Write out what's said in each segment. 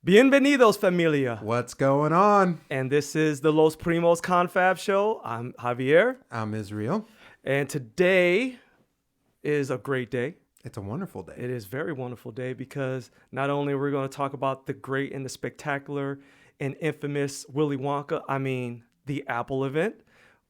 Bienvenidos, familia. What's going on? And this is the Los Primos Confab Show. I'm Javier. I'm Israel. And today is a great day. It's a wonderful day. It is a very wonderful day because not only are we going to talk about the great and the spectacular and infamous Willy Wonka, the Apple event.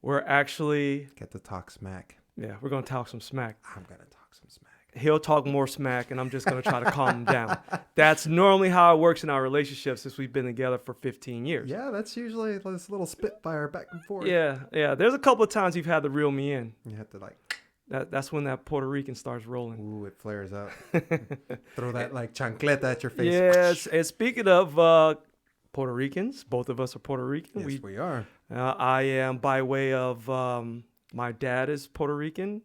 We're actually... Get to talk smack. Yeah, we're going to talk some smack. I'm going to talk some smack. He'll talk more smack, and I'm just going to try to calm him down. That's normally how it works in our relationship since we've been together for 15 years. Yeah, that's usually this little spitfire back and forth. Yeah. There's a couple of times you've had to reel me in. You have to That's when that Puerto Rican starts rolling. Ooh, it flares up. Throw that chancleta at your face. Yes, and speaking of Puerto Ricans, both of us are Puerto Rican. Yes, we are. I am by way of my dad is Puerto Rican.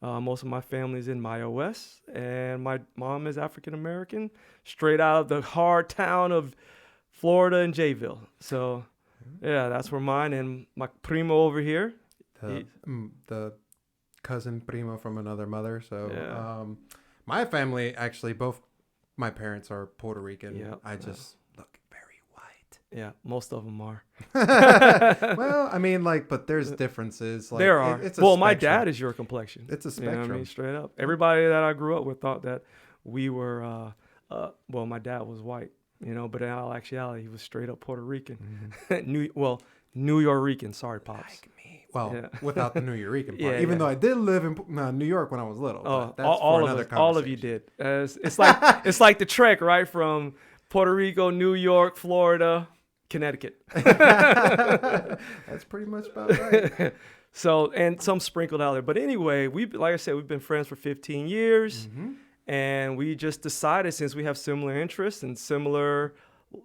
Most of my family is in Mayo West, and my mom is African American, straight out of the hard town of Florida and Jayville. So, yeah, that's where mine and my primo over here. The cousin primo from another mother. So, Yeah. My family actually, both my parents are Puerto Rican. Yeah. I just look very white. Yeah, most of them are. Well, but there's differences. There are. It's a my spectrum. dad is your complexion. It's a You know what spectrum. I mean? Straight up. Everybody that I grew up with thought that we were, my dad was white, but in all actuality, he was straight up Puerto Rican. Mm-hmm. New York-Rican. Sorry, Pops. Like me. Well, Yeah. without the New Yorican part. Yeah, Even yeah. though I did live in New York when I was little. Oh, But that's all for of another us, all of you conversation. did. It's like it's like the trek, right, from Puerto Rico, New York, Florida, Connecticut. That's pretty much about right. So, and some sprinkled out there. But anyway, like I said, we've been friends for 15 years, Mm-hmm. and we just decided, since we have similar interests and similar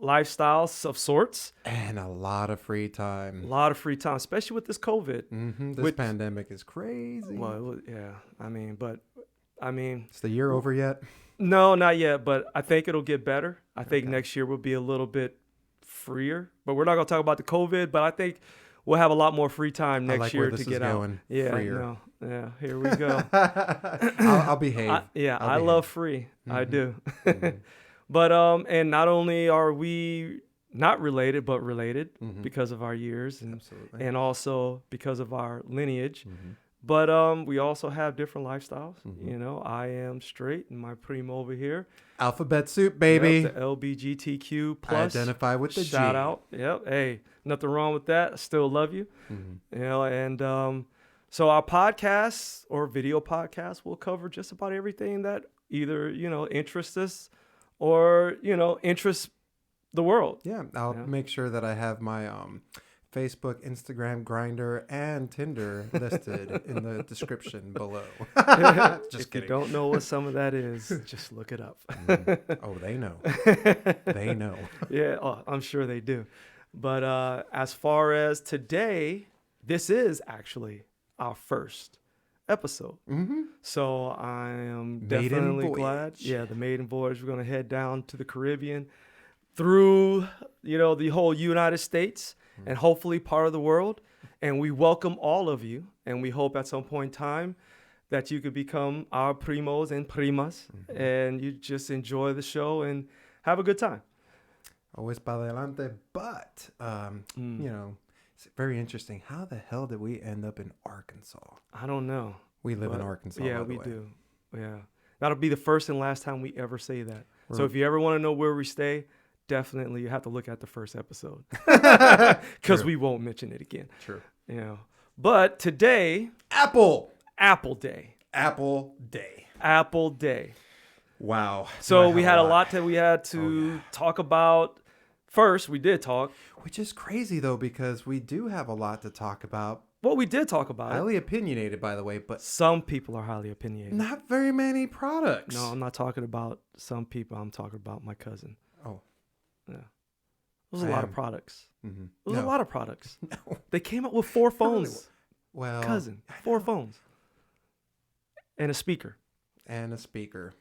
lifestyles of sorts, And a lot of free a time. lot of free time, especially with this COVID. This With- pandemic is crazy. Well, yeah, Is the year over yet? no, not yet, but I think it'll get better. I think Okay. next year will be a little bit freer, but we're not going to talk about the COVID, but I think we'll have a lot more free time I next like year where to this get is out. going. Yeah, Freer. no, yeah, here we go. I'll behave. I behave. love free. I Mhm. do. Mhm. But and not only are we not related, but related Mhm. because of our years Absolutely. and also because of our lineage. Mhm. But we also have different lifestyles. Mhm. I am straight, and my primo over here, Alphabet soup, baby. yep, the LBGTQ I plus. identify with the Shout G. out. Yep. Hey, nothing wrong with that. I still love you. Mhm. And so our podcast or video podcast will cover just about everything that either, interests us or, interests the world. Yeah, I'll Yeah. make sure that I have my Facebook, Instagram, Grinder, and Tinder listed in the description below. Just If kidding. you don't know what some of that is, just look it up. Oh, they know. They know. Yeah, I'm sure they do. But as far as today, this is actually our first episode. Mm-hmm. So I am Maiden definitely voyage. glad. Yeah, the maiden voyage. We're going to head down to the Caribbean through, the whole United States and hopefully part of the world. And we welcome all of you. And we hope at some point in time that you could become our primos and primas and you just enjoy the show and have a good time. Always para adelante. But, it's very interesting. How the hell did we end up in Arkansas? I don't know. We live in But, Arkansas. Yeah, by the we way. do. Yeah. That'll be the first and last time we ever say that. So Right. if you ever want to know where we stay, definitely you have to look at the first episode because True. we won't mention it again. True. But today, Apple Day. Apple Day. Apple Day. Wow. So Do I we have had a lot. lot that we had to talk about. First, we did talk. Which is crazy, though, because we do have a lot to talk about. Well, we did talk about it. Highly opinionated, by the way, but Some people are highly opinionated. not very many products. No, I'm not talking about some people. I'm talking about my cousin. Oh. Yeah. There's a I lot of am. products. Mm-hmm. There's a lot of products. No. They came up with 4 really phones. Well, Cousin. I 4 know. phones. And a speaker. And a speaker.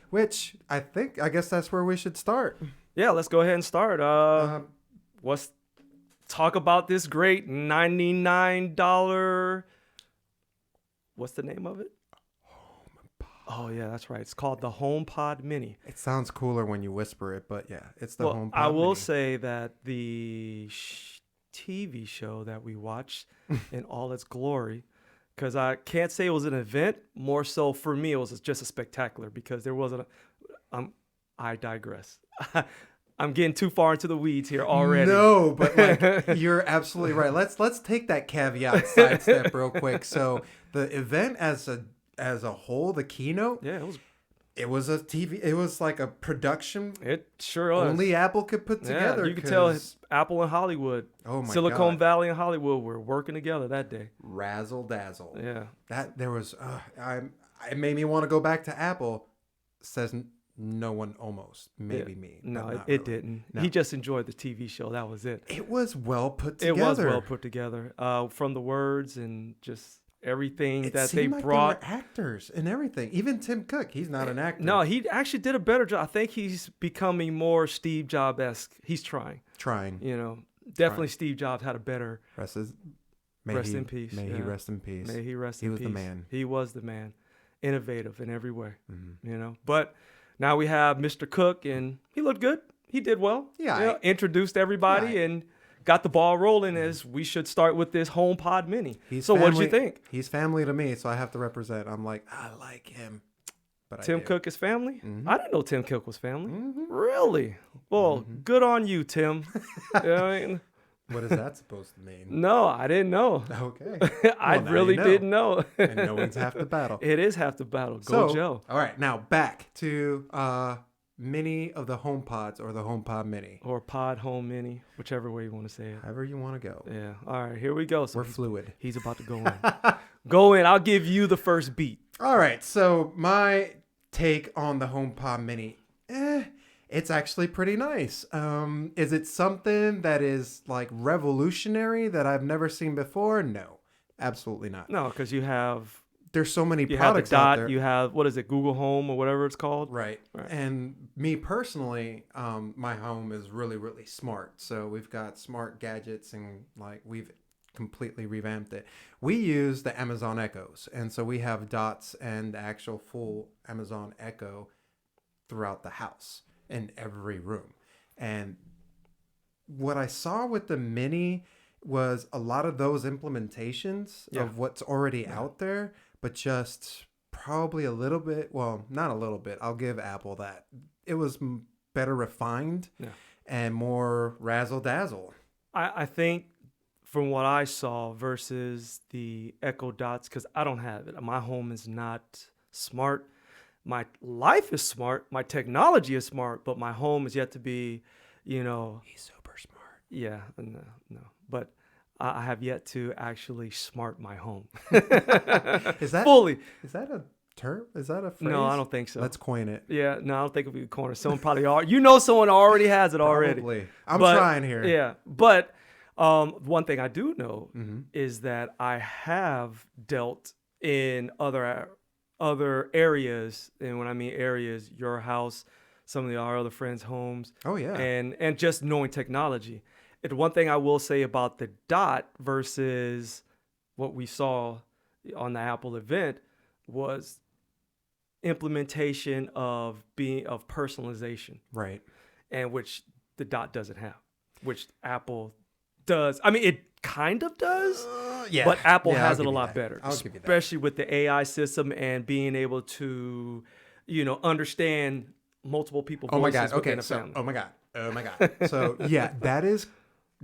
Which I guess that's where we should start. Yeah, let's go ahead and start. Let's talk about this great $99. What's the name of it? Oh yeah, that's right. It's called the HomePod Mini. It sounds cooler when you whisper it, but yeah, it's the Well, HomePod I will Mini. say that the TV show that we watched in all its glory, because I can't say it was an event. More so for me, it was just a spectacular because there wasn't. I digress. I'm getting too far into the weeds here already. No, but like you're absolutely right. Let's take that caveat sidestep real quick. So the event as a whole, the keynote, Yeah, it was a TV. It was like a production it sure was. only Apple could put together. You could tell 'cause- Apple and Hollywood, Oh my Silicon God. Valley and Hollywood were working together that day. Razzle dazzle. Yeah. That there was. It made me want to go back to Apple. Says no one almost. Maybe me. but No, not it really. didn't. No. He just enjoyed the TV show. That was it. It was well put together. It was well put together. From the words and just everything It that they seemed like brought. there were actors and everything. Even Tim Cook, he's not an actor. No, he actually did a better job. I think he's becoming more Steve Jobs-esque. He's trying. Trying. You know, definitely Steve Jobs had a better. Rest in peace. Yeah. May he rest in peace. May he rest He in was peace. the man. He was the man. Innovative in every way. Mhm. You know, but now we have Mr. Cook, and he looked good. He did well. Yeah, You know, introduced everybody Yeah. and got the ball rolling as we should start with this HomePod Mini. He's So what did you family- think? He's family to me, so I have to represent. I'm like, I like him. But Tim I do. Cook is family? Mhm. I didn't know Tim Cook was family. Mhm. Really? Well, good on you, Tim. You know what I mean? What is that supposed to mean? No, I didn't know. Okay. I Well, now really you know. didn't know. And knowing's half the battle. It is half the battle. Go So, Joe. all right, now back to Mini of the HomePods or the HomePod Mini. Or Pod Home Mini, whichever way you want to say it. However you want to go. Yeah. All right, here we go. So We're fluid. he's about to go in. Go in. I'll give you the first beat. All right, so my take on the HomePod Mini, it's actually pretty nice. Is it something that is like revolutionary that I've never seen before? No, absolutely not. No, because you have There's so many the products out Dot. there. You have, what is it, Google Home or whatever it's called? Right. Right. And me personally, my home is really, really smart. So we've got smart gadgets and like we've completely revamped it. We use the Amazon Echoes. And so we have Dots and the actual full Amazon Echo throughout the house in every room. And what I saw with the Mini was a lot of those implementations Yeah. of what's already out there, but just probably a little bit, well, not a little bit. I'll give Apple that. It was better refined Yeah. and more razzle dazzle. I think from what I saw versus the Echo Dots, because I don't have it. My home is not smart. My life is smart. My technology is smart, but my home is yet to be, you know, He's super smart. yeah, no. But I have yet to actually smart my home. Is that fully? Is that a term? Is that a phrase? No, I don't think so. Let's coin it. Yeah, no, I don't think it'll be the corner. Someone probably you know, someone already has it already. Probably. I'm But, trying here. Yeah, but one thing I do know Mhm. is that I have dealt in other areas, and when I mean areas, your house, some of our other friends' homes, Oh yeah. and just knowing technology. And one thing I will say about the Dot versus what we saw on the Apple event was implementation of personalization, Right. and which the Dot doesn't have, which Apple does. I mean, it kind of does, Yeah. but Apple Yeah, I'll has it give a you lot that. better, I'll give you that. especially with the AI system and being able to, understand multiple people. Oh my voices god. Okay. within a So, family. oh my god. Oh my god. So yeah, that is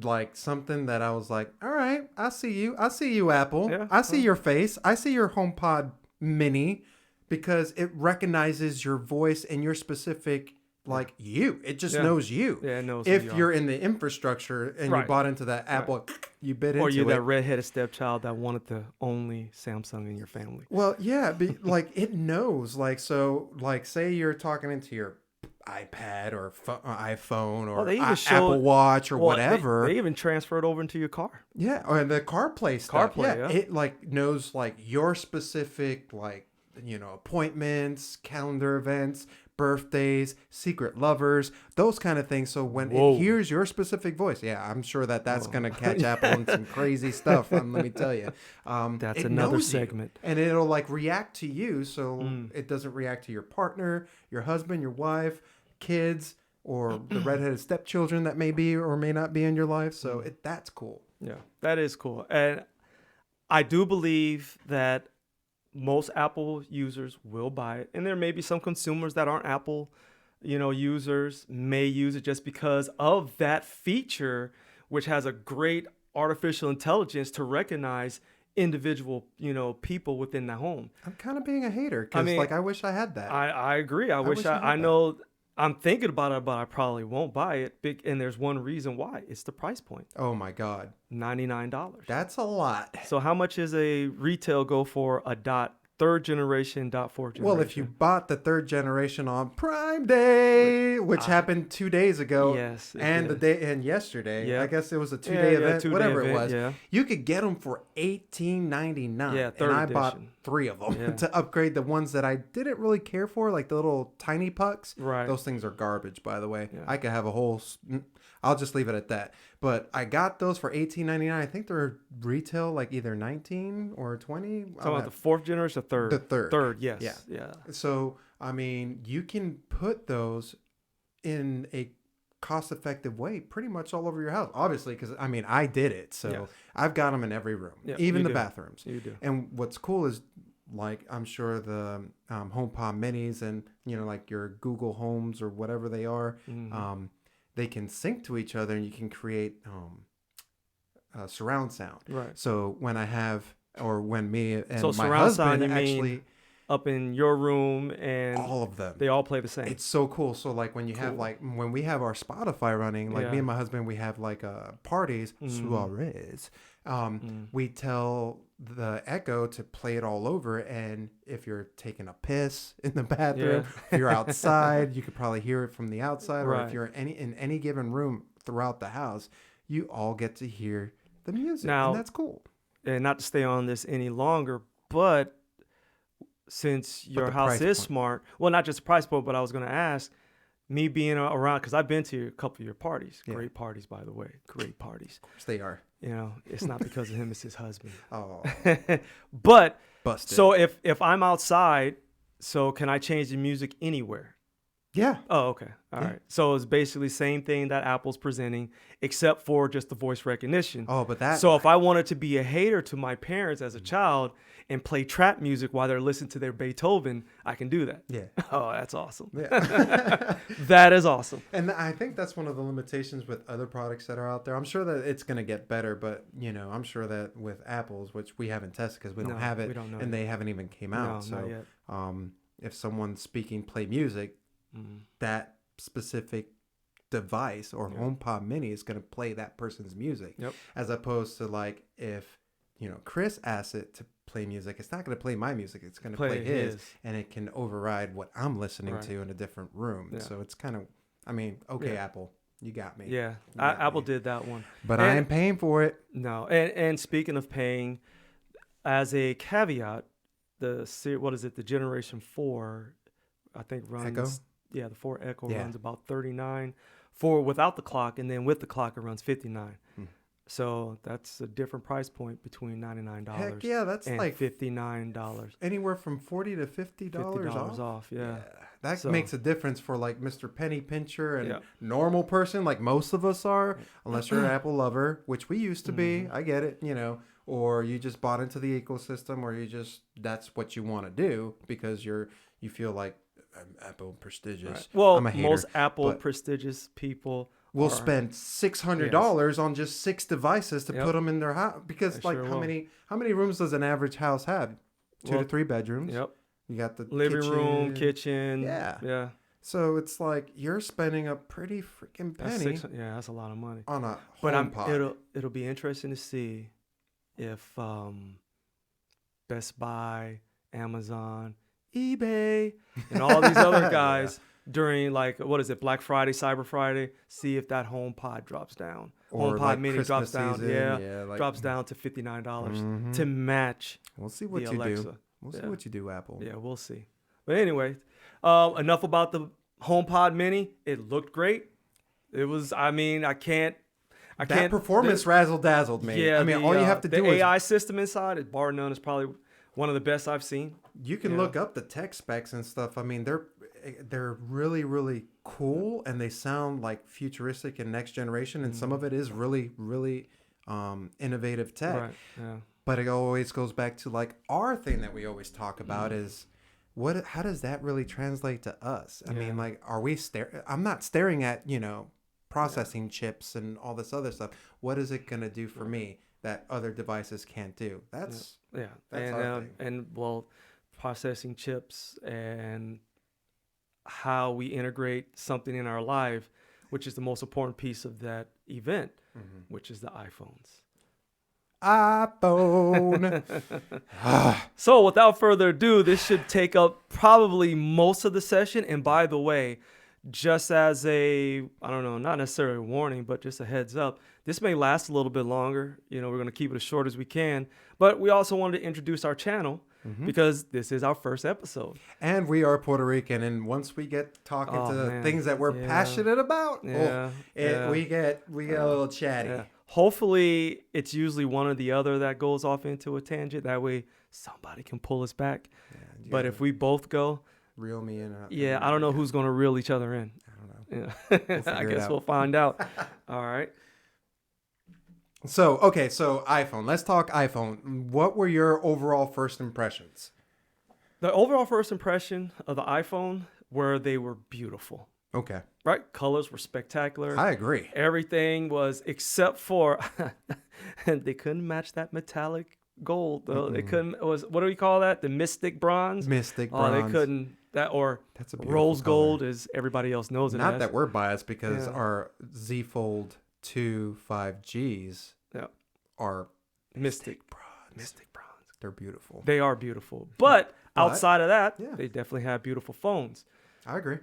like something that I was like, all right, I see you. I see you, Apple. Yeah. I see your face. I see your HomePod Mini because it recognizes your voice and your specific like you. It just Yeah. knows you. Yeah, it knows who If you are. you're in the infrastructure and you Right. bought into that Apple, you bit Or into you're it. that redheaded stepchild that wanted the only Samsung in your family. Well, yeah, like it knows. Like so, like say you're talking into your iPad or iPhone or they even show Apple it- Watch or Well, whatever. They even transfer it over into your car. Yeah, or the CarPlay stuff. CarPlay, yeah. It like knows like your specific like appointments, calendar events, birthdays, secret lovers, those kind of things. So when Whoa. it hears your specific voice, yeah, I'm sure that's Oh. going to catch Apple in some crazy stuff. Let me tell you. That's it another knows you, segment. and it'll like react to you. So it doesn't react to your partner, your husband, your wife, kids, or the redheaded stepchildren that may be or may not be in your life. So that's cool. Yeah, that is cool. And I do believe that most Apple users will buy it. And there may be some consumers that aren't Apple, users may use it just because of that feature, which has a great artificial intelligence to recognize individual, people within the home. I'm kind of being a hater because I wish I had that. I agree. I wish I had I that. know I'm thinking about it, but I probably won't buy it. And there's one reason why. It's the price point. Oh my God. $99. That's a lot. So how much is a retail go for a third generation, fourth generation? Well, if you bought the third generation on Prime Day, which happened 2 days ago, yes, and yesterday, Yep. I guess it was a two-day event, 2-day whatever event, it was, yeah. you could get them for $18.99. Yeah, third and I bought edition. 3 of them Yeah. to upgrade the ones that I didn't really care for, like the little tiny pucks. Right. Those things are garbage, by the way. Yeah. I could have a whole. I'll just leave it at that. But I got those for $18.99. I think they're retail like either 19 or 20. Talking about the fourth generation or third? The third. Third, yes. Yeah. So, I mean, you can put those in a cost-effective way pretty much all over your house. Obviously, because, I did it. So Yes. I've got them in every room, Yeah, even you the do. bathrooms. You do. And what's cool is, like, I'm sure the HomePod minis and, like your Google Homes or whatever they are, they can sync to each other and you can create surround sound. Right. So when me and So my surround sound, husband you mean actually up in your room and all of them, they all play the same. it's so cool. So like when you have when we have our Spotify running, like me Yeah. and my husband, we have like parties, soirees. We tell the Echo to play it all over, and if you're taking a piss in the bathroom, if you're outside, you could probably hear it from the outside, or Right. if you're in any given room throughout the house, you all get to hear the music, Now- and that's cool. And not to stay on this any longer, but since your the house price is point. smart, well, not just the price point, but I was going to ask, me being around, because I've been to a couple of your parties. Yeah. Great parties, by the way. Great parties. Of course they are. It's not because of him, it's his husband. Oh, But busted. so if I'm outside, so can I change the music anywhere? yeah. Oh, okay. All Yeah. right. So it's basically same thing that Apple's presenting, except for just the voice recognition. Oh, but that. So if I wanted to be a hater to my parents as a child and play trap music while they're listening to their Beethoven, I can do that. Yeah. Oh, that's awesome. Yeah. That is awesome. And I think that's one of the limitations with other products that are out there. I'm sure that it's going to get better, but I'm sure that with Apple's, which we haven't tested because we don't No, have it, we don't know and yet. they haven't even came No, out. not So, yet. if someone's speaking play music, that specific device or HomePod Mini is going to play that person's music, Yep. as opposed to like if Chris asks it to play music, it's not going to play my music, it's going to play his, and it can override what I'm listening Right. to in a different room. Yeah. So it's kind of, okay, Yeah. Apple, you got me. Yeah. You got Apple me. did that one. But And- I am paying for it. No. And speaking of paying, as a caveat, the Generation 4, I think runs. Echo? Yeah, the 4 Echo Yeah. runs about 39 for without the clock, and then with the clock it runs 59. So that's a different price point between $99 Heck yeah, that's and like $59. anywhere from $40 to $50 off. Yeah. That So- makes a difference for like Mr. Penny Pincher and Yeah. normal person like most of us are, unless you're an Apple lover, which we used to Mm-hmm. be. I get it, or you just bought into the ecosystem, or that's what you want to do because you feel like I'm Apple prestigious. Right. Well, I'm a hater, most Apple but prestigious people will are- spend $600 on just 6 devices to Yep. put them in their house because They like sure how will. many rooms does an average house have? 2 Well, to 3 bedrooms. Yep. You got the Living room, kitchen. Yeah. Yeah. So it's like you're spending a pretty freaking That's penny that's a lot of money. on a But HomePod. it'll be interesting to see if Best Buy, Amazon, eBay, and all these other guys during Black Friday, Cyber Friday, see if that HomePod drops down. Or HomePod like Mini drops Christmas down, season, yeah, yeah, like- drops down to $59 Mhm. to match We'll see what the you Alexa. do. We'll see what you do, Apple. Yeah, we'll see. But anyway, enough about the HomePod Mini. It looked great. It was. I mean, I can't. That performance razzle dazzled me. Yeah, I mean, all you have to do the is AI system inside, bar none, is probably one of the best I've seen. you can look up the tech specs and stuff. I mean, they're really, really cool, and they sound like futuristic and next generation, and some of it is really, really innovative tech. Right. Yeah. But it always goes back to like our thing that we always talk about is how does that really translate to us? I mean, like, are we I'm not staring at, processing chips and all this other stuff. What is it going to do for me that other devices can't do? That's our thing. And well, processing chips and how we integrate something in our life, which is the most important piece of that event, which is the iPhones. iPhone. So without further ado, this should take up probably most of the session. And by the way, just as I don't know, not necessarily a warning, but just a heads up, this may last a little bit longer. We're going to keep it as short as we can. But we also wanted to introduce our channel because this is our first episode. And we are Puerto Rican. And once we get talking to things that we're passionate about, we get a little chatty. Yeah. Hopefully, it's usually one or the other that goes off into a tangent. That way, somebody can pull us back. Yeah, but if we both go, reel me in. I don't know who's going to reel each other in. I don't know. I guess we'll find out. All right. So iPhone. Let's talk iPhone. What were your overall first impressions? The overall first impression of the iPhone were they were beautiful. Okay. Right? Colors were spectacular. I agree. Everything was, except for, they couldn't match that metallic gold though. They couldn't. What do we call that? The mystic bronze. Mystic bronze. They couldn't. That's a rose gold, as everybody else knows it. Not that we're biased, because our Z Fold 2 5Gs are mystic bronze. Mystic bronze. They're beautiful. They are beautiful, but outside of that, they definitely have beautiful phones. I agree.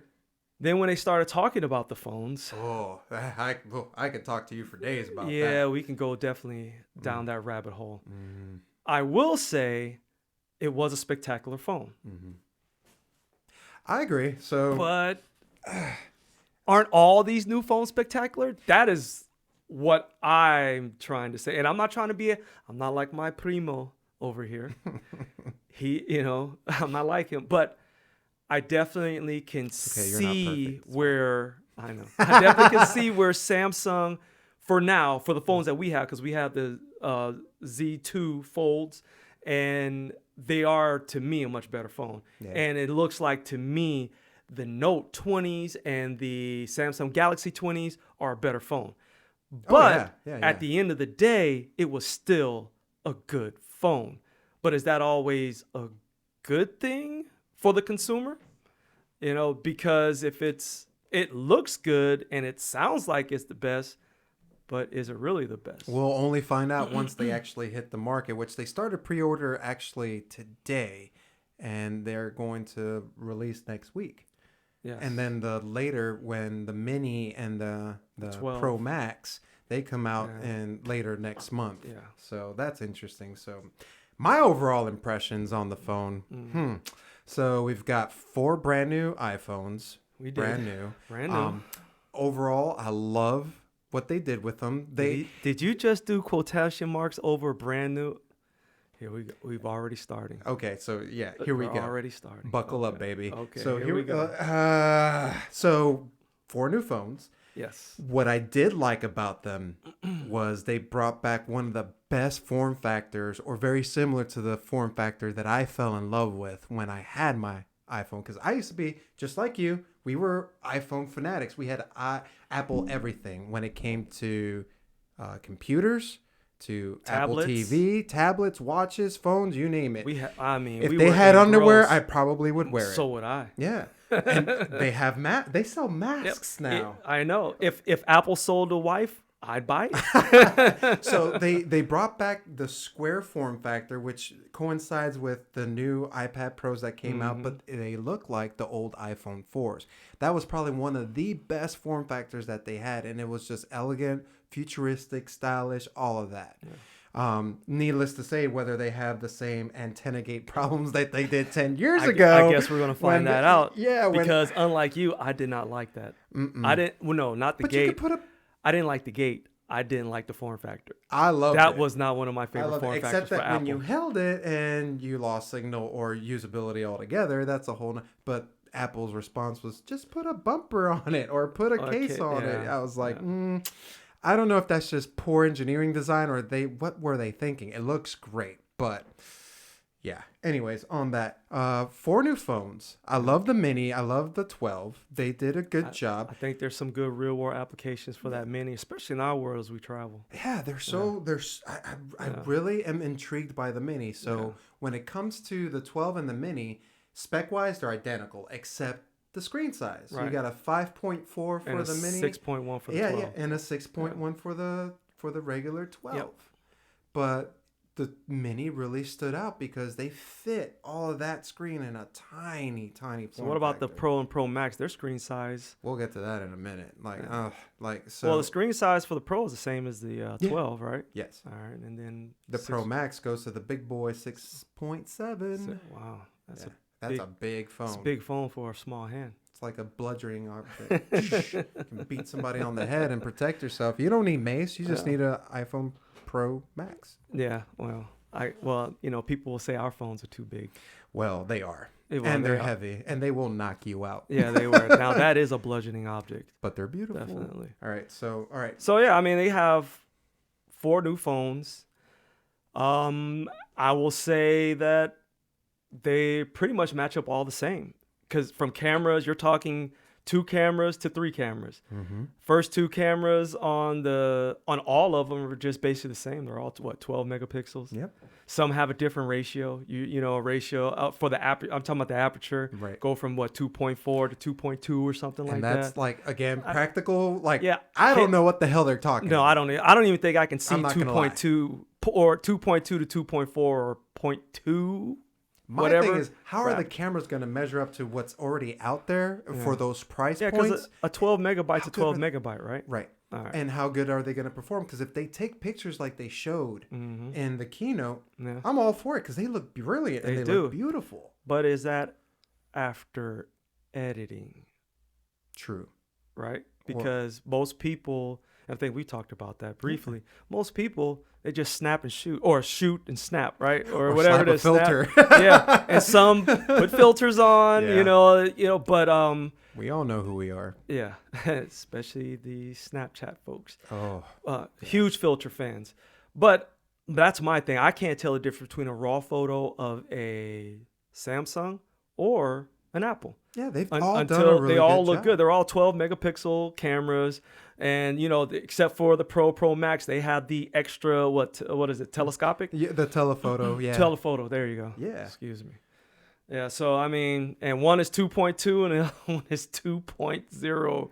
Then when they started talking about the phones, I could talk to you for days about that. Yeah, we can go definitely down that rabbit hole. I will say it was a spectacular phone. I agree. But aren't all these new phones spectacular? That is what I'm trying to say. And I'm not trying to be I'm not like my primo over here. I'm not like him, but I definitely can see where Samsung, for now, for the phones that we have, because we have the Z2 Folds, and they are, to me, a much better phone. Yeah. And it looks like, to me, the Note 20s and the Samsung Galaxy 20s are a better phone. But at the end of the day, it was still a good phone. But is that always a good thing for the consumer? Because if it looks good and it sounds like it's the best, but is it really the best? We'll only find out once they actually hit the market, which they started pre-order actually today, and they're going to release next week. Yes. And then later when the Mini and the Pro Max, they come out in later next month. Yeah. So that's interesting. So my overall impressions on the phone. So we've got 4 brand new iPhones. We did. Brand new. Overall, I love what they did with them. Did you just do quotation marks over brand new? Here we go. We've already starting. Okay, so here we go. Already starting. Buckle up, baby. Okay. So here we go. So 4 new phones. Yes. What I did like about them was they brought back one of the best form factors, or very similar to the form factor that I fell in love with when I had my iPhone. Because I used to be just like you. We were iPhone fanatics. We had Apple everything when it came to computers, to tablets. Apple TV, tablets, watches, phones, you name it. If we they had underwear, I probably would wear it. So would I. Yeah. And they sell masks now. I know. If Apple sold a wife, I'd buy it. So they brought back the square form factor, which coincides with the new iPad Pros that came out, but they look like the old iPhone 4s. That was probably one of the best form factors that they had, and it was just elegant, futuristic, stylish, all of that. Needless to say, whether they have the same antenna gate problems that they did 10 years ago. I guess we're gonna find that out. Yeah, because unlike you, I did not like that. I didn't. Well, no, not the but gate. you could put a. I didn't like the gate. I didn't like the form factor. I love that. It. Was not one of my favorite form factors except that for Apple. when you held it and you lost signal or usability altogether, that's a whole. But Apple's response was just put a bumper on it or put a case on it. I was like, I don't know if that's just poor engineering design or what were they thinking? It looks great, but yeah. Anyways, on that, 4 new phones. I love the Mini. I love the 12. They did a good job. I think there's some good real world applications for that Mini, especially in our world as we travel. Yeah, I really am intrigued by the Mini. So when it comes to the 12 and the Mini, spec-wise, they're identical, except the screen size. Right. You got a 5.4 for the Mini, 6.1 for the 12. Yeah, and a 6.1 for the regular 12. Yep. But the Mini really stood out because they fit all of that screen in a tiny form. So what about the Pro and Pro Max? Their screen size. We'll get to that in a minute. So. Well, the screen size for the Pro is the same as the 12, right? Yes. All right, and then the Pro Max goes to the big boy 6.7. Wow, that's a big phone. It's a big phone for a small hand. It's like a bludgeoning object. You can beat somebody on the head and protect yourself. You don't need mace. You just need an iPhone Pro Max. Yeah, people will say our phones are too big. Well, they are. And they're heavy, and they will knock you out. Yeah, they were. Now, that is a bludgeoning object. But they're beautiful. Definitely. All right. So, yeah, I mean, they have 4 new phones. I will say that they pretty much match up all the same. Because from cameras, you're talking 2 cameras to 3 cameras. Mm-hmm. First 2 cameras on all of them are just basically the same. They're all 12 megapixels. Yep. Some have a different ratio. A ratio for the I'm talking about the aperture. Right. Go from 2.4 to 2.2 or something like that. And that's practical. I don't know what the hell they're talking. No, about. I don't even think I can see 2.2 or 2.2 to 2.4 or 0.2. My thing is, how are the cameras going to measure up to what's already out there for those price points? Yeah, because a 12 megabyte's a 12 megabyte, right? Right. All right. And how good are they going to perform? Because if they take pictures like they showed in the keynote, I'm all for it because they look brilliant and they look beautiful. But is that after editing? True. Right? Because most people, I think we talked about that briefly, most people, they just snap and shoot, or shoot and snap, right? Or whatever it is. Filter. Yeah. And some put filters on, but we all know who we are. Yeah. Especially the Snapchat folks. Oh. Huge filter fans. But that's my thing. I can't tell the difference between a raw photo of a Samsung or an Apple. Yeah, they've all done a really they all good look job. good. They're all 12 megapixel cameras, and except for the Pro Max, they have the extra what is it, telescopic? Yeah, the telephoto. Yeah, telephoto. There you go. Yeah, excuse me. Yeah, so I mean, and one is 2.2 and the other one is 2.0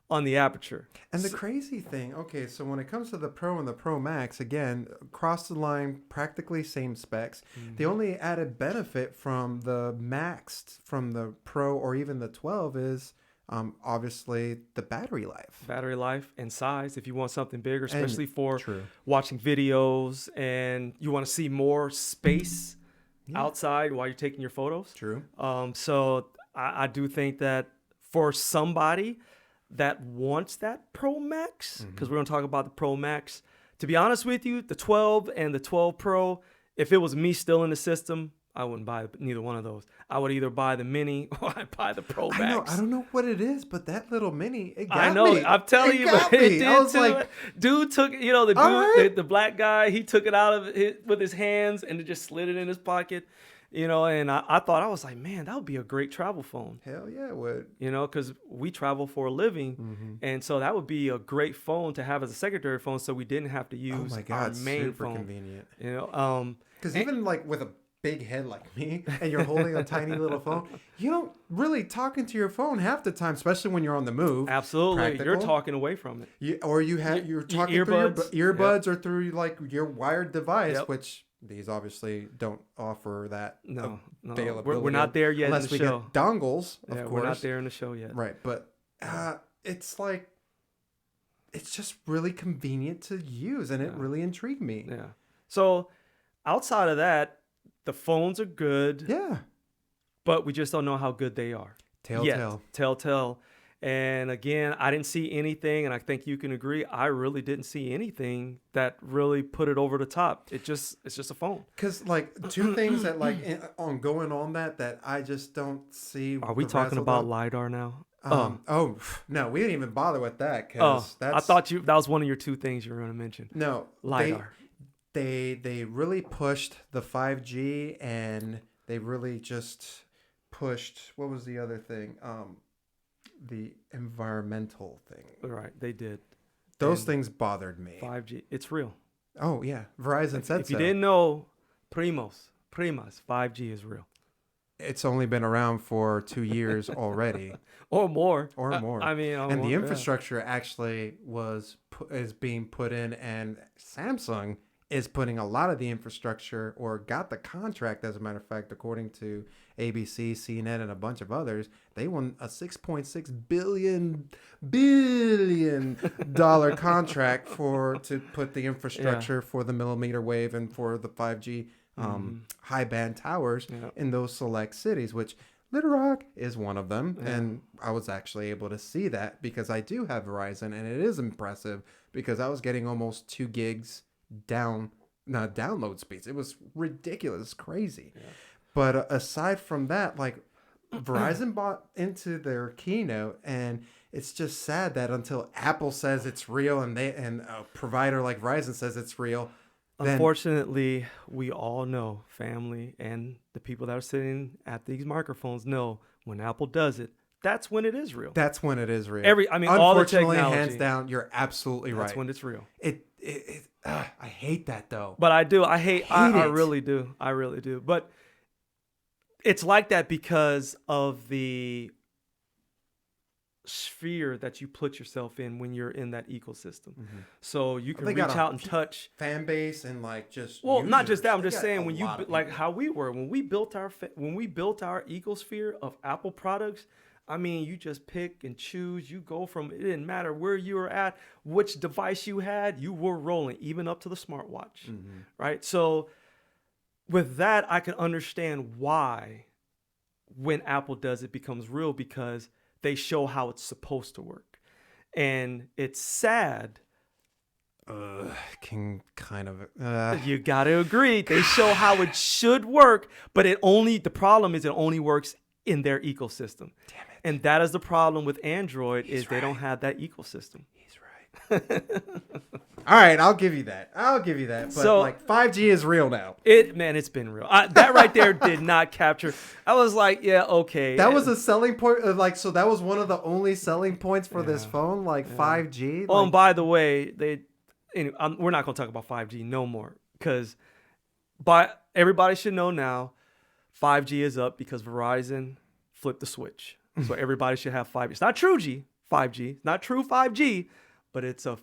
on the aperture. And the crazy thing, so when it comes to the Pro and the Pro Max, again, across the line, practically same specs. Mm-hmm. The only added benefit from the Max, from the Pro or even the 12 is obviously the battery life. Battery life and size, if you want something bigger, especially for watching videos and you want to see more space outside while you're taking your photos. True. So I do think that for somebody that wants that Pro Max, because we're going to talk about the Pro Max. To be honest with you, the 12 and the 12 Pro, if it was me still in the system, I wouldn't buy neither one of those. I would either buy the Mini or I'd buy the Pro Max. I don't know what it is, but that little Mini, it got me. I know. I'm telling you, it did I was too. like, dude took, the black guy, he took it out of it with his hands and just slid it in his pocket. And I thought, I was like, man, that would be a great travel phone. Hell yeah, it would. Because we travel for a living. And so that would be a great phone to have as a secondary phone so we didn't have to use our main super phone. Convenient. Because even like with a big head like me and you're holding a tiny little phone, you don't really talk into your phone half the time, especially when you're on the move. Absolutely. Practical. You're talking away from it. You're talking earbuds. Through your earbuds or through like your wired device, which these obviously don't offer that availability. We're not there yet unless in the show. Get dongles, of course. We're not there in the show yet. Right, but it's just really convenient to use, and it really intrigued me. Yeah. So outside of that, the phones are good, Yeah. but we just don't know how good they are. Telltale. Telltale. And again, I didn't see anything, and I think you can agree, I really didn't see anything that really put it over the top. It's just a phone. Because like two things that like on going on that I just don't see. Are we the talking razzle about dazzle. LiDAR now? Oh no, we didn't even bother with that Oh, because that's I thought that was one of your two things you were going to mention. no LiDAR. They really pushed the 5G and they really just pushed what was the other thing? The environmental thing. Right, they did. Those And things bothered me. 5G, it's real. Oh yeah, Verizon said If you so. didn't know, primas, 5G is real. It's only been around for 2 years already. Or more. Or more. I mean, And the yeah. infrastructure actually is being put in, and Samsung is putting a lot of the infrastructure, or got the contract, as a matter of fact, according to ABC, CNN, and a bunch of others. They won a $6.6 billion dollar contract to put the infrastructure for the millimeter wave and for the 5G high band towers in those select cities, which Little Rock is one of them. Yeah. And I was actually able to see that because I do have Verizon, and it is impressive because I was getting almost 2 gigs download speeds. It was ridiculous, crazy. Yeah. But aside from that, like Verizon bought into their keynote, and it's just sad that until Apple says it's real and a provider like Verizon says it's real, unfortunately, we all know, family and the people that are sitting at these microphones know, when Apple does it, that's when it is real. That's when it is real. All the technology, hands down, you're absolutely right. That's when it's real. I hate that though. But I do. I really do. I really do. But it's like that because of the sphere that you put yourself in when you're in that ecosystem. Mm-hmm. So you can reach out and touch fan base and like just not just that. I'm just saying, when you like how we were when we built our ecosphere of Apple products. I mean, you just pick and choose. You go from, it didn't matter where you were at, which device you had, you were rolling, even up to the smartwatch, right? So with that, I can understand why when Apple does it becomes real, because they show how it's supposed to work. And it's sad. Can kind of. You got to agree. They show how it should work, but the problem is it only works in their ecosystem. Damn it. And that is the problem with Android. He's is they don't have that ecosystem. He's right. All right, I'll give you that. But so, like 5G is real now. It's been real. That right there did not capture. I was like, yeah, okay. That was a selling point. So that was one of the only selling points for this phone, 5G. Oh, and by the way, we're not going to talk about 5G no more, because everybody should know now, 5G is up because Verizon flipped the switch. So everybody should have 5G. It's not true 5G. It's not true 5G, but it's a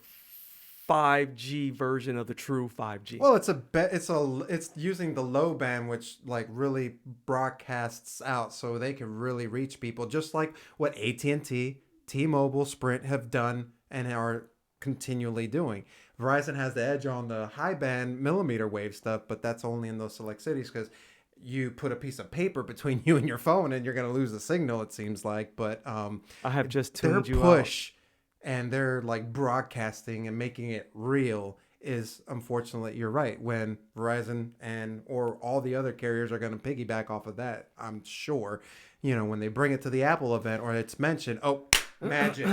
5G version of the true 5G. Well, it's using the low band, which like really broadcasts out, so they can really reach people, just like what AT&T, T-Mobile, Sprint have done and are continually doing. Verizon has the edge on the high band millimeter wave stuff, but that's only in those select cities because you put a piece of paper between you and your phone and you're going to lose the signal, it seems like. But I have just tuned you push out. And they're like broadcasting and making it real is, unfortunately, you're right, when Verizon or all the other carriers are going to piggyback off of that. I'm sure, when they bring it to the Apple event or it's mentioned, magic.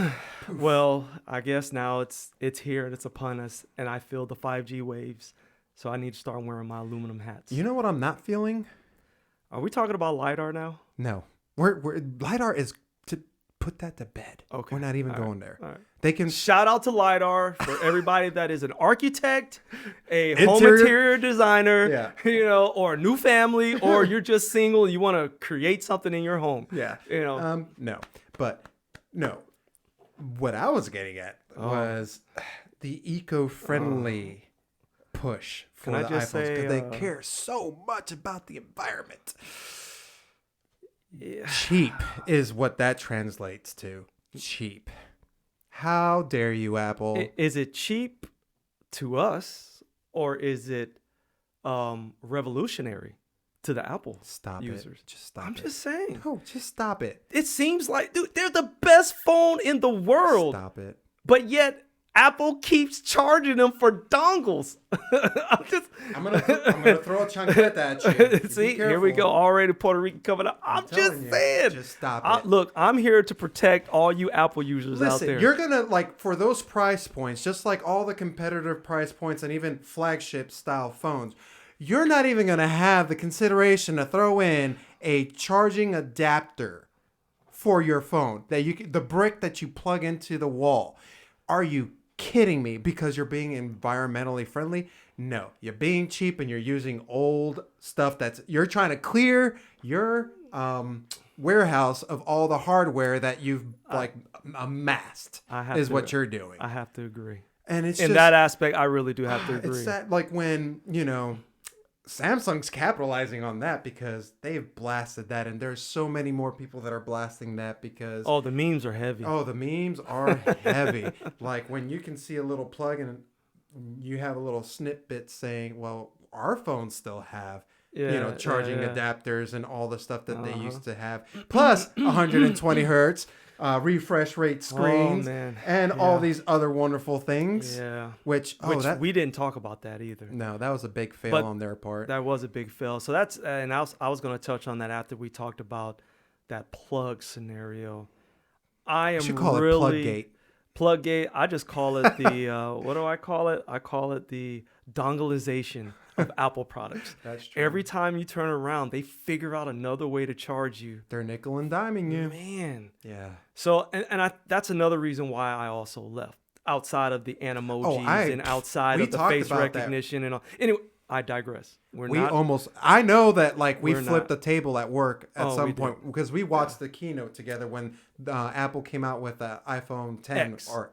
Well, I guess now it's here and it's upon us, and I feel the 5G waves. So I need to start wearing my aluminum hats. You know what I'm not feeling? Are we talking about LiDAR now? No. We're LiDAR is to put that to bed. Okay. We're not even going there. All right. They can shout out to LiDAR for everybody that is an architect, a home interior designer, or a new family, or you're just single and you want to create something in your home. Yeah. No. But no. What I was getting at was the eco-friendly push for the iPhones, because they care so much about the environment. Yeah. Cheap is what that translates to. Cheap. How dare you, Apple? Is it cheap to us, or is it revolutionary to the Apple Stop users. it. Just stop I'm it. just saying. No, just stop it. It seems like, dude, they're the best phone in the world. Stop it. But yet Apple keeps charging them for dongles. I'm gonna throw a chunket at you. See, here we go. Already Puerto Rican coming up. I'm just saying. Just stop it. Look, I'm here to protect all you Apple users out there. Listen, you're gonna like for those price points, just like all the competitive price points and even flagship style phones, you're not even gonna have the consideration to throw in a charging adapter for your phone the brick that you plug into the wall. Are you kidding me? Because you're being environmentally friendly? No, you're being cheap and you're using old stuff you're trying to clear your warehouse of all the hardware that you've amassed what you're doing. I have to agree. And it's in that aspect, I really do have to agree. It's that like when, Samsung's capitalizing on that because they've blasted that, and there's so many more people that are blasting that because the memes are heavy. Oh, the memes are heavy. Like when you can see a little plug and you have a little snippet saying, well, our phones still have charging adapters and all the stuff that they used to have, plus 120 hertz refresh rate screens and all these other wonderful things. Yeah. Which we didn't talk about that either. No, that was a big fail on their part. That was a big fail. So that's and I was going to touch on that after we talked about that plug scenario. You should call it Pluggate. Pluggate. I just call it the what do I call it? I call it the dongleization of Apple products. That's true. Every time you turn around, they figure out another way to charge you. They're nickel and diming you. Man. Yeah. So and that's another reason why I also left. Outside of the animojis and outside of the face recognition and all. Anyway, I digress. I know that we flipped the table at work at some point did. because we watched the keynote together when Apple came out with the iPhone 10 or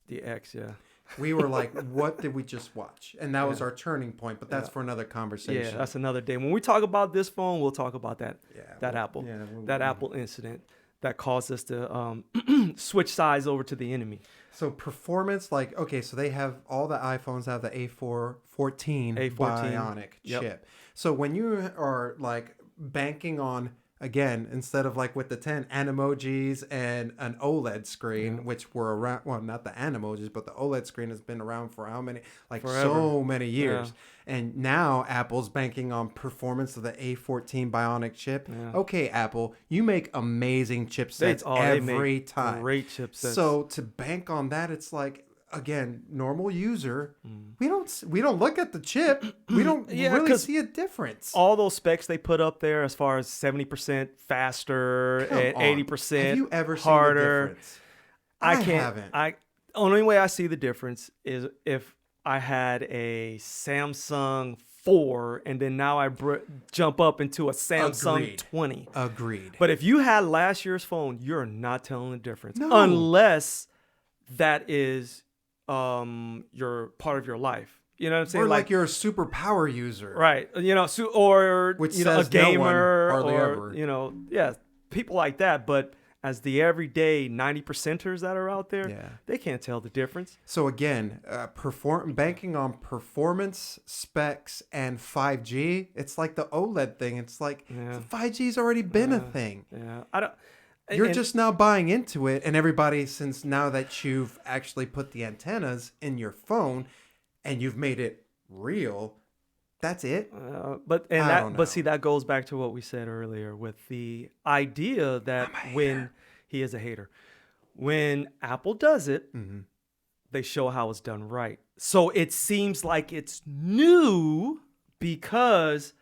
the X, yeah. We were like, what did we just watch? And that was our turning point, but that's for another conversation. Yeah, that's another day. When we talk about this phone, we'll talk about that Apple incident that caused us to switch sides over to the enemy. So performance, so they have all the iPhones have the A14 Bionic chip. So when you are banking on, again, instead of with the 10 animojis and an OLED screen, which were around, well, not the animojis, but the OLED screen has been around for how many, forever. So many years. Yeah. And now Apple's banking on performance of the A14 Bionic chip. Yeah. Okay, Apple, you make amazing chipsets every time. Great chipsets. So to bank on that, it's again, normal user, we don't look at the chip. We don't really see a difference. All those specs they put up there, as far as 70% faster and 80% have you ever harder, seen the difference? I haven't. Only way I see the difference is if I had a Samsung 4 and then now I jump up into a Samsung 20. Agreed. But if you had last year's phone, you're not telling the difference. No. Unless that is your part of your life. You know what I'm saying? Or you're a super power user. Right. Or which a gamer hardly or ever. People like that, but as the everyday 90%ers that are out there, they can't tell the difference. So again, banking on performance, specs, and 5G, it's like the OLED thing. It's 5G's already been a thing. Yeah. You're just now buying into it, and everybody, since now that you've actually put the antennas in your phone and you've made it real, that's it. But see, that goes back to what we said earlier with the idea that when he is a hater, when Apple does it, they show how it's done right. So it seems like it's new because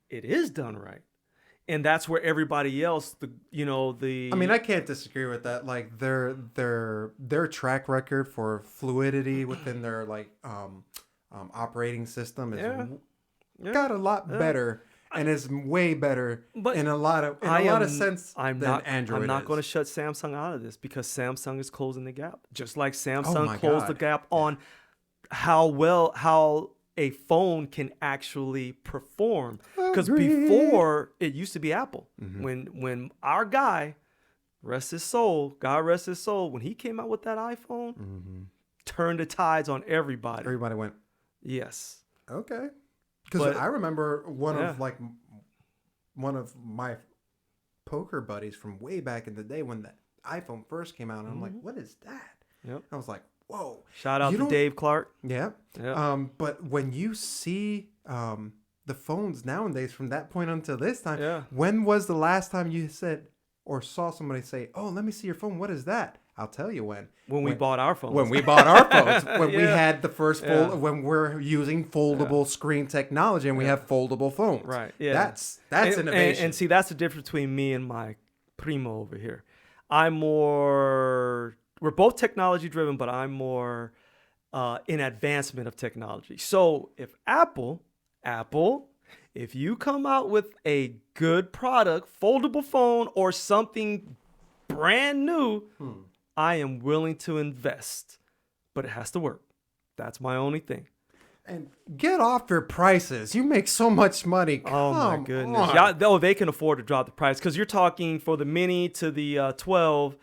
it is done right. And that's where everybody else, I can't disagree with that. Their track record for fluidity within their operating system is got a lot better and is way better in a lot of sense than Android. I'm not going to shut Samsung out of this because Samsung is closing the gap, just like Samsung closed the gap on how a phone can actually perform. Because before it used to be Apple. When our guy, God rest his soul, when he came out with that iPhone, turned the tides on everybody. Everybody went, yes. okay. Because I remember one Yeah. of my poker buddies from way back in the day when the iPhone first came out, and I'm like, what is that? Yep. I was like, whoa. Shout out You to don't- Dave Clark. Yeah. Yeah. But when you see the phones nowadays from that point until this time, Yeah. when was the last time you said or saw somebody say, "Oh, let me see your phone. What is that?" I'll tell you when. When we bought our phones. When we bought our phones, when we Yeah. had the first when we're using foldable screen technology and we have foldable phones. Right. Yeah. That's and innovation. see, that's the difference between me and my primo over here. We're both technology driven, but I'm more in advancement of technology. So if Apple, if you come out with a good product, foldable phone or something brand new, I am willing to invest, but it has to work. That's my only thing. And get off your prices. You make so much money. Oh my Come goodness! on. They can afford to drop the price because you're talking for the mini to the 12,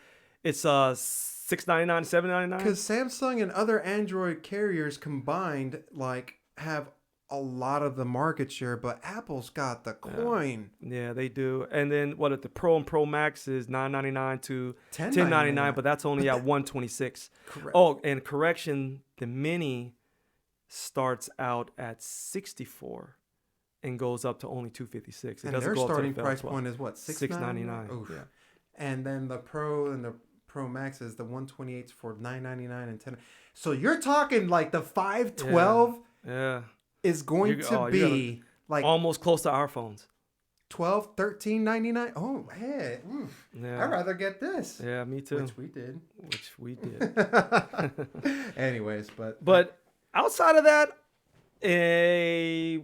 it's $699, $799. Because Samsung and other Android carriers combined have a lot of the market share, but Apple's got the coin. Yeah, they do. And then the Pro and Pro Max is $999 to $10.99, $10.99, but that's only at $126. Correct. Oh, and correction, the mini starts out at $64 and goes up to only $256. It And doesn't their go up to starting the price 12. point is what? $699. Oof. Yeah. And then the Pro and the Pro Max is the 128s for $999 and $10. So you're talking like the 512 Yeah. is going to be like almost close to our phones. $12, $13.99. Oh, hey, Yeah. I'd rather get this. Yeah, me too. Which we did. Anyways, But outside of that, it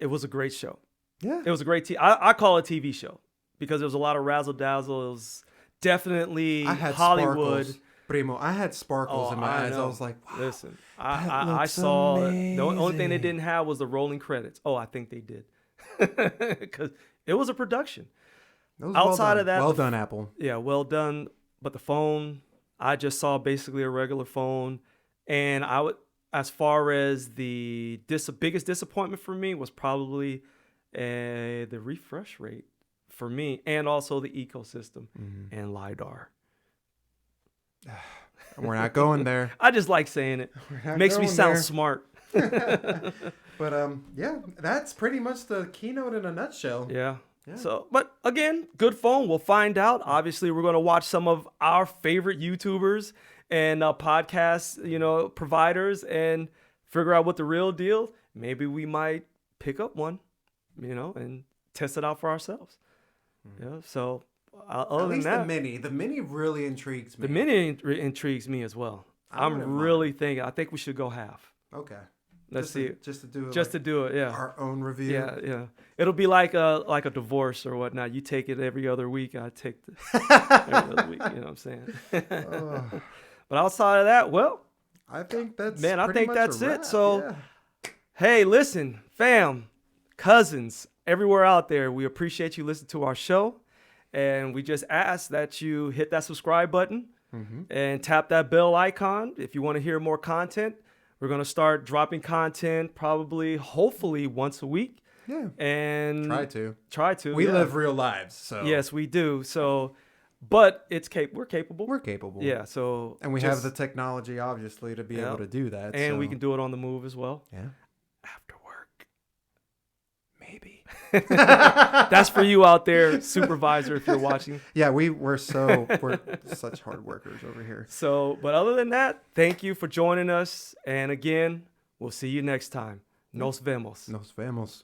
was a great show. yeah, It was a great I call it a TV show because there was a lot of razzle dazzle. It was definitely I had Hollywood. sparkles. Primo, I had sparkles in my eyes. know. I was like, wow. Listen, that I looks saw the only thing they amazing. didn't have was the rolling credits. Oh, I think they did because it was a production. That was Outside of that, well done, Apple. Yeah, well done. But the phone, I just saw basically a regular phone, and as far as the biggest disappointment for me was probably the refresh rate for me, and also the ecosystem and LiDAR. We're not going there. I just like saying it. not Makes me going sound there. smart. But yeah, that's pretty much the keynote in a nutshell. Yeah. So, but again, good phone. We'll find out. Obviously, we're going to watch some of our favorite YouTubers and podcast, providers and figure out what the real deal. Maybe we might pick up one, and test it out for ourselves. Yeah. So, other At least than that, the mini really intrigues me. the mini intrigues me as well. I wouldn't I'm really thinking. I think we should go half. Okay. Let's see. Just to do it. Just to do it. Yeah. our own review. Yeah. It'll be like a divorce or whatnot. You take it every other week. I take every other week. You know what I'm saying? But outside of that, well, I think that's Man, I pretty think much that's a it. wrap, So- yeah. hey, listen, fam, cousins, everywhere out there, we appreciate you listening to our show. And we just ask that you hit that subscribe button and tap that bell icon if you want to hear more content. We're going to start dropping content hopefully once a week. Yeah. And Try to. We yeah. live real lives, so Yes, we do. So, but we're capable. we're capable. Yeah. So, And we have the technology, obviously, to be able to do that. and we so- can do it on the move as well. Yeah. After work. Maybe. That's for you out there, supervisor, if you're watching. Yeah, we're such hard workers over here. So, but other than that, thank you for joining us. And again, we'll see you next time. Nos vemos. Nos vemos.